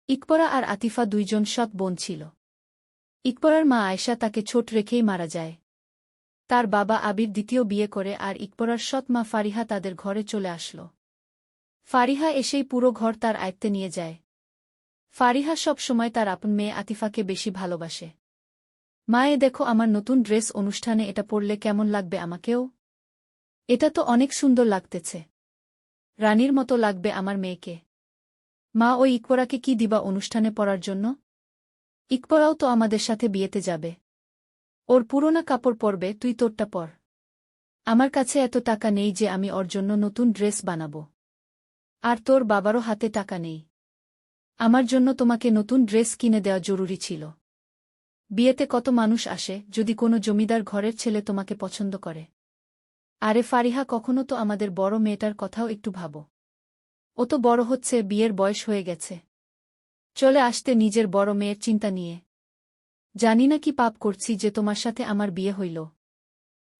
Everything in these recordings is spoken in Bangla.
ইকবরা আর আতিফা দুইজন সৎ বোন ছিল। ইকবরার মা আয়েশা তাকে ছোট রেখেই মারা যায়। তার বাবা আবির দ্বিতীয় বিয়ে করে আর ইকবরার সৎ মা ফারিহা তাদের ঘরে চলে আসল। ফারিহা এসেই পুরো ঘর তার আয়ত্তে নিয়ে যায়। ফারিহা সব সময় তার আপন মেয়ে আতিফাকে বেশি ভালোবাসে। মায়ে দেখো আমার নতুন ড্রেস, অনুষ্ঠানে এটা পরলে কেমন লাগবে আমাকেও? এটা তো অনেক সুন্দর লাগতেছে। রানীর মতো লাগবে আমার মেয়েকে। মা, ওই ইকবরাকে কি দিবা অনুষ্ঠানে পরার জন্য? ইকবরাও তো আমাদের সাথে বিয়েতে যাবে। ওর পুরোনো কাপড় পরবে, তুই তোরটা পর। আমার কাছে এত টাকা নেই যে আমি ওর জন্য নতুন ড্রেস বানাবো। আর তোর বাবারও হাতে টাকা নেই। আমার জন্য তোমাকে নতুন ড্রেস কিনে দেওয়া জরুরি ছিল। বিয়েতে কত মানুষ আসে, যদি কোনো জমিদার ঘরের ছেলে তোমাকে পছন্দ করে। আরে ফারিহা, কখনো তো আমাদের বড় মেয়েটার কথাও একটু ভাবো। ও তো বড় হচ্ছে, বিয়ের বয়স হয়ে গেছে। চলে আসতে নিজের বড় মেয়ের চিন্তা নিয়ে। জানি না কি পাপ করছি যে তোমার সাথে আমার বিয়ে হইল।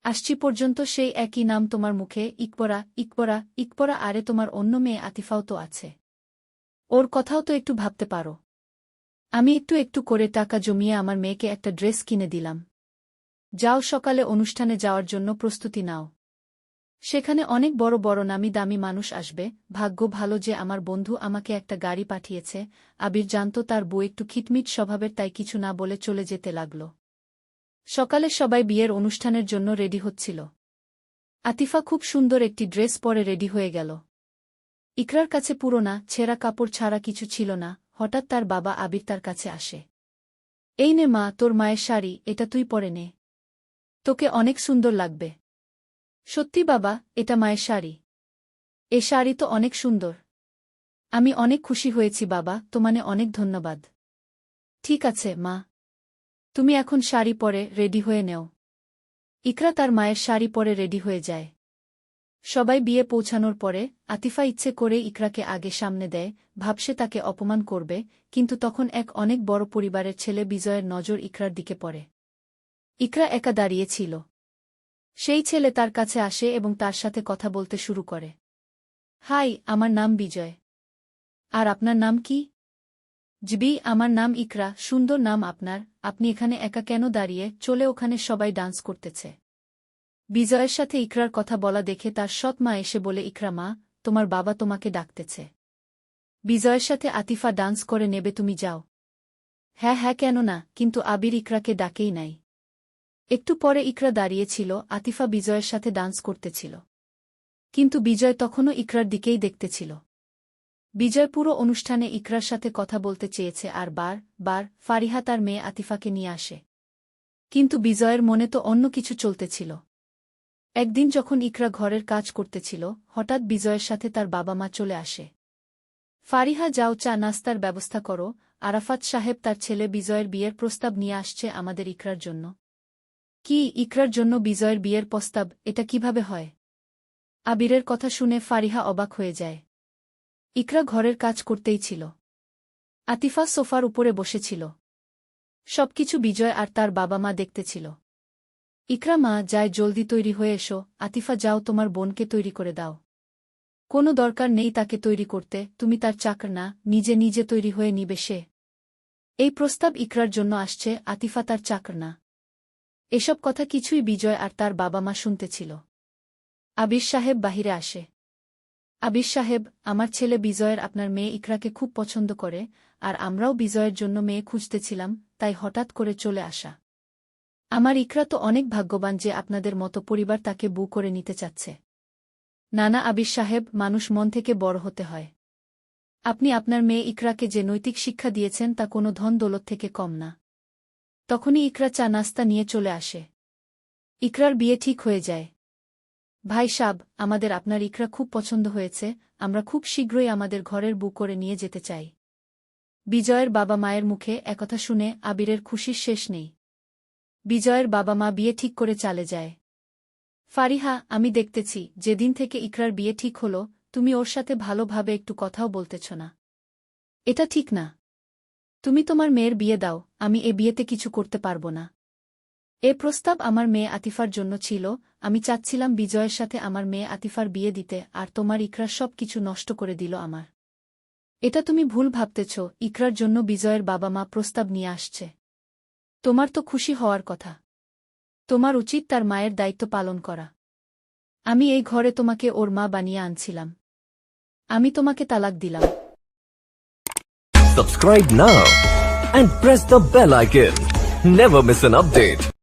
আসছি পর্যন্ত সেই একই নাম তোমার মুখে, ইকবরা ইকবরা ইকবরা। আরে তোমার অন্য মেয়ে আতিফাও তো আছে। ওর কথাও তো একটু ভাবতে পারো। আমি একটু একটু করে টাকা জমিয়ে আমার মেয়েকে একটা ড্রেস কিনে দিলাম। যাও, সকালে অনুষ্ঠানে যাওয়ার জন্য প্রস্তুতি নাও। সেখানে অনেক বড় বড় নামি দামি মানুষ আসবে। ভাগ্য ভালো যে আমার বন্ধু আমাকে একটা গাড়ি পাঠিয়েছে। আবির জানত তার বউ একটু খিটমিট স্বভাবের, তাই কিছু না বলে চলে যেতে লাগল। সকালে সবাই বিয়ের অনুষ্ঠানের জন্য রেডি হচ্ছিল। আতিফা খুব সুন্দর একটি ড্রেস পরে রেডি হয়ে গেল। ইকরার কাছে পুরোনা ছেঁড়া কাপড় ছাড়া কিছু ছিল না। হঠাৎ তার বাবা আবির তার কাছে আসে। এই নে মা, তোর মায়ের শাড়ি, এটা তুই পরে নে। তোকে অনেক সুন্দর লাগবে। সত্যি বাবা, এটা মায়ের শাড়ি। এ শাড়ি তো অনেক সুন্দর। আমি অনেক খুশি হয়েছি বাবা, তোমানে অনেক ধন্যবাদ। ঠিক আছে মা, তুমি এখন শাড়ি পরে রেডি হয়ে নেও। ইকরা তার মায়ের শাড়ি পরে রেডি হয়ে যায়। সবাই বিয়ে পৌঁছানোর পরে আতিফা ইচ্ছে করে ইকরাকে আগে সামনে দেয়, ভাবছে তাকে অপমান করবে। কিন্তু তখন এক অনেক বড় পরিবারের ছেলে বিজয়ের নজর ইকরার দিকে পড়ে। ইকরা একা দাঁড়িয়েছিল। সেই ছেলে তার কাছে আসে এবং তার সাথে কথা বলতে শুরু করে। হাই, আমার নাম বিজয়। আর আপনার নাম কি? জিবি, আমার নাম ইকরা। সুন্দর নাম আপনার। আপনি এখানে একা কেন দাঁড়িয়ে? চলে, ওখানে সবাই ডান্স করতেছে। বিজয়ের সাথে ইকরার কথা বলা দেখে তার সৎ মা এসে বলে, ইকরা মা, তোমার বাবা তোমাকে ডাকতেছে। বিজয়ের সাথে আতিফা ডান্স করে নেবে, তুমি যাও। হ্যাঁ হ্যাঁ, কেন না, কিন্তু আবির ইকরাকে ডাকেই নাই। একটু পরে ইকরা দাঁড়িয়েছিল, আতিফা বিজয়ের সাথে ডান্স করতেছিল। কিন্তু বিজয় তখনও ইকরার দিকেই দেখতেছিল। বিজয় পুরো অনুষ্ঠানে ইকরার সাথে কথা বলতে চেয়েছে আর বার ফারিহা তার মেয়ে আতিফাকে নিয়ে আসে। কিন্তু বিজয়ের মনে তো অন্য কিছু চলতেছিল। একদিন যখন ইকরা ঘরের কাজ করতেছিল, হঠাৎ বিজয়ের সাথে তার বাবা মা চলে আসে। ফারিহা, যাও, চা নাস্তার ব্যবস্থা করো। আরাফাত সাহেব তার ছেলে বিজয়ের বিয়ের প্রস্তাব নিয়ে আসছে আমাদের ইকরার জন্য। কি, ইকরার জন্য বিজয়ের বিয়ের প্রস্তাব? এটা কিভাবে হয়? আবিরের কথা শুনে ফারিহা অবাক হয়ে যায়। ইকরা ঘরের কাজ করতেই ছিল। আতিফা সোফার উপরে বসেছিল। সবকিছু বিজয় আর তার বাবা মা দেখতেছিল। ইকরা, মা যায়, জলদি তৈরি হয়ে এসো। আতিফা, যাও, তোমার বোনকে তৈরি করে দাও। কোনো দরকার নেই তাকে তৈরি করতে, তুমি তার চাকর না, নিজে নিজে তৈরি হয়ে নিবে সে। এই প্রস্তাব ইকরার জন্য আসছে, আতিফা তার চাকর না। এসব কথা কিছুই বিজয় আর তার বাবা মা শুনতেছিল। আবির সাহেব বাহিরে আসে। আবির সাহেব, আমার ছেলে বিজয়ের আপনার মেয়ে ইকরাকে খুব পছন্দ করে, আর আমরাও বিজয়ের জন্য মেয়ে খুঁজতেছিলাম, তাই হঠাৎ করে চলে আসা। আমার ইকরা তো অনেক ভাগ্যবান যে আপনাদের মতো পরিবার তাকে বউ করে নিতে চাচ্ছে। নানা আবির সাহেব, মানুষ মন থেকে বড় হতে হয়। আপনি আপনার মেয়ে ইকরাকে যে নৈতিক শিক্ষা দিয়েছেন তা কোনো ধন দৌলত থেকে কম না। তখনই ইকরা চা নাস্তা নিয়ে চলে আসে। ইকরার বিয়ে ঠিক হয়ে যায়। ভাই সাব, আমাদের আপনার ইকরা খুব পছন্দ হয়েছে, আমরা খুব শীঘ্রই আমাদের ঘরের বউ করে নিয়ে যেতে চাই। বিজয়ের বাবা মায়ের মুখে একথা শুনে আবিরের খুশির শেষ নেই। বিজয়ের বাবা মা বিয়ে ঠিক করে চলে যায়। ফারিহা, আমি দেখতেছি যেদিন থেকে ইকরার বিয়ে ঠিক হলো, তুমি ওর সাথে ভালোভাবে একটু কথাও বলতেছ না। এটা ঠিক না। তুমি তোমার মেয়ের বিয়ে দাও, আমি এ বিয়েতে কিছু করতে পারব না। এ প্রস্তাব আমার মেয়ে আতিফার জন্য ছিল। আমি চাচ্ছিলাম বিজয়ের সাথে আমার মেয়ে আতিফার বিয়ে দিতে, আর তোমার ইকরা সব কিছু নষ্ট করে দিল আমার। এটা তুমি ভুল ভাবতেছ, ইকরার জন্য বিজয়ের বাবা মা প্রস্তাব নিয়ে আসছে। তোমার তো খুশি হওয়ার কথা। তোমার উচিত তার মায়ের দায়িত্ব পালন করা। আমি এই ঘরে তোমাকে ওর মা বানিয়ে আনছিলাম। আমি তোমাকে তালাক দিলাম। Subscribe now and press the bell icon. Never miss an update.